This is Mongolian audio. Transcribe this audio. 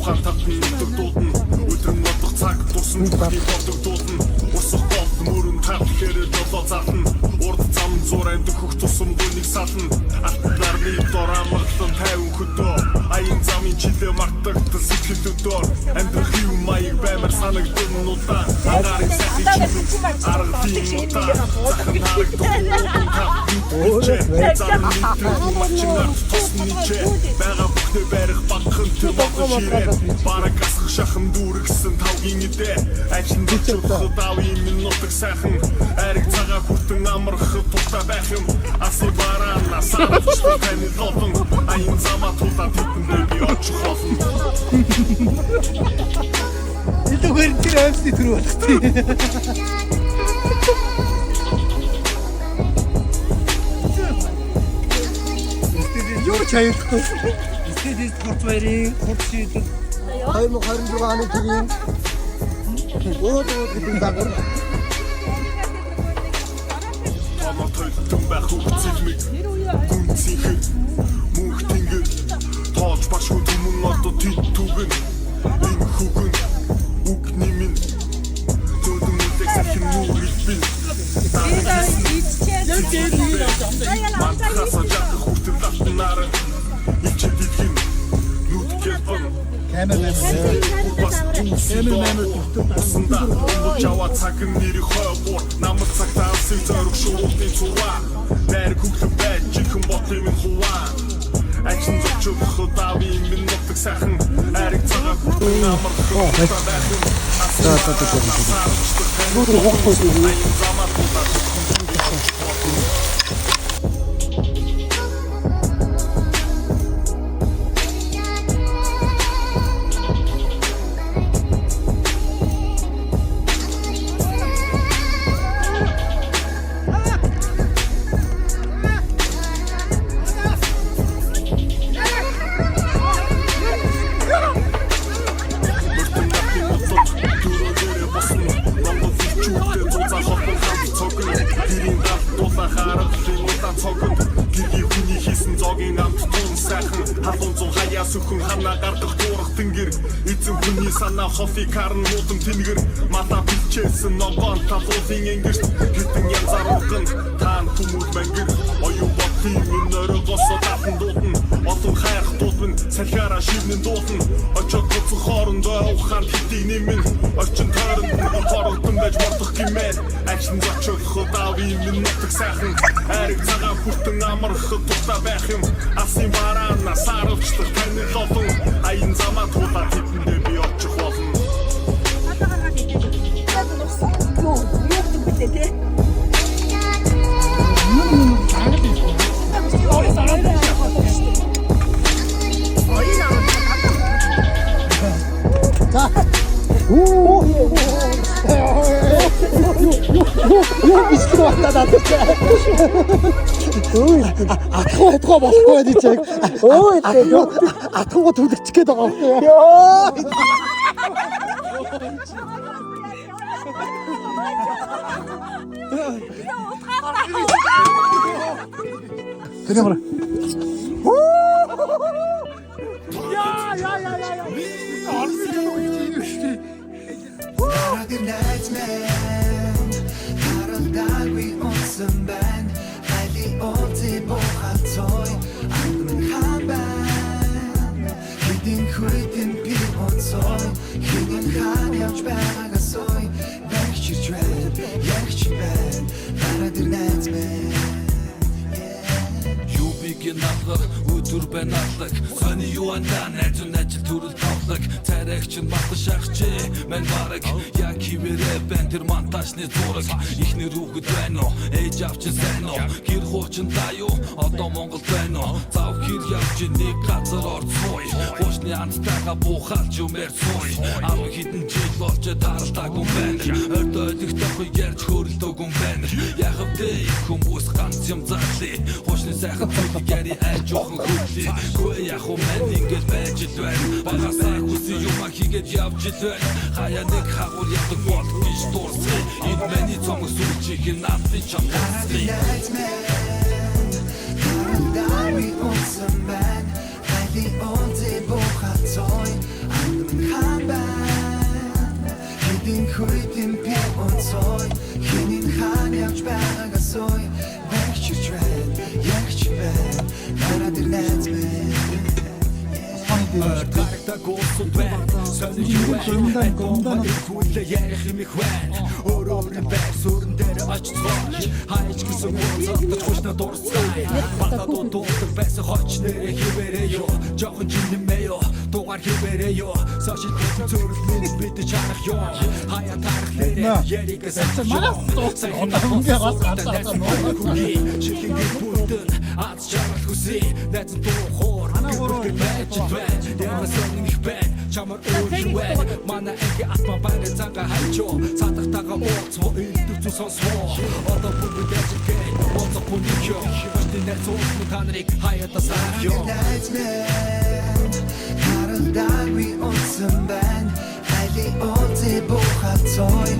ухаан татны дуудна өдрөн бодох цаг тусан бүхний бодог дуудна усах гол мөрөн тавхэр долоо заатна урд зам зур амьд хөх тусам гүнийг сална алтарны дор амгалан 50 хөдөө аян замын чилээ мартагдсан сэтгэл өдөр амьдрах юм маяг баймар санагдсан нутаа агаарын сайхан аргадын нутаа захын харагдсан бага бүхнээ барих багхан тэр бодож ширээ бараг асах шахам дүүргсэн тавгийн идэ ажин дэвчүүлэх давын минутыг сайхан ариг цагаа хүртэн амрах тутаа байх юм аси бараана сарч таны толон аян замаа тулаа тэтгэндээ би очих болно 이쪽은 티라스 들어왔지. Юу чаяхгүй. Эсвэл спортвэрийн курсыг 2026 оны төрийн өөдөө гэдэг дагавар. Амаа төлтөн байх үгцэлмэг гүнцийхэд мөнх тэнгэр тоолж башгүй түмэн одоо тит түгэн энэ хүгэн үг нэмэн зөдөн үдэг сахин нүүр илбэн мантахаса жахах хүртэн татнааран ичи дэлгэн нүд гэлбэн камер усанда жава цагын нэр хойбор намд цагтаа алсын зориг шуудын цуваа найр хүглэн байж чихэн ботлын хуваа ажин зочох давын минутыг сайхан ариг цагаа хүртэн намрах тутаа байх юм Сүхэн ханаа гардах дуурах тэнгэр эзэн хүний санаа хофи карн муудам тэнгэр мата бичсэн ногоон талуулын энгэрт хитэн янзаар уган таан хүмүүс мангэр оюу бодлын минөрө госо татан дуудна олон хайрх дуудна салхиараа шивнэн дуудна очоод гоцсон хоорондоо ухаан хитийг нэмэн орчин тойронд хорогдсон байж мордох гимээр ажин зочох давын минутыг сайхан ариг цагаан хүртэн амрах тутаа байх юм асын бараана сарвчлах таны толон аян замаа тулаа тэтгэндээ би очих болно атгаа болохгүй дээ чиг. Атгаа түлэгчих гээд байгаа юм. Тэний мөр. Өдөр бэнатлаг сони юу андаа найзун ажил төрөл тавлаг царайгч нь батан шахчи мен бараг яг хивэрэ бэн тэр монтажны зураг ихнэр хүүхэд байна уу ээж авч сайн уу гэр хуучин таа юу одоо Монгол байна уу зав хэр явж нэг газар орцгой хуучны амттайгаа буухалж юмэр цой 10 хэдэн жил болж таралтаагүй байна ордоо өдөгтэй ярьж хөрөлдөөгүй байна яг вэ хүмүүс ганц юм зарлаа хуучны сайхан цогт яри айж жоохон хөлий гой яг хүн ингэж байж л байна багасаа хүсий юм хийгээд явж л байна хаяа нэг хагур ядаг бол гэж дуусах энэ миний цомог сүлжиг наадын чамдаа Dawi unser Mann, die Olde Buchatoy, онцгой хинин хаан явж байгаагасой мэгчж байна ягч байна нараа дээр найз минь Гарагта гоосод байна Сони юу байна Гомдан хүлээ ярих юм их байна Өөрөөр байр суурин дээр очицгооч Хайч гэсэн уцалтаж хүчнэ дурсгай Батадуу дуудаг байсан хоч нэрэ хивэрээ ёо Жохон жинэмээ ёо Дугаар хивэрээ ёо Сошид бүхэн цөрлөний бид чанах ёо Хаяа тарах нэрэ яригэ сайхан ёо Сайхан Шихэн гэр бүтэн Аз чарах хүсээ Найзан дуу хоор Гэрбүргэр байж байна Ямаа сонин их байна Чамар өөр байна Манай анги атма байна занга хайчоо Цаадахтаага ууцвоо илдвцүү сонсвоо Одоо бүгд яжигэй Онцог бүникё Башти найзууд муу та нарыг хаяада саах ёо найз минь харалдааг би унсан байна Хайли ууцээ бухацой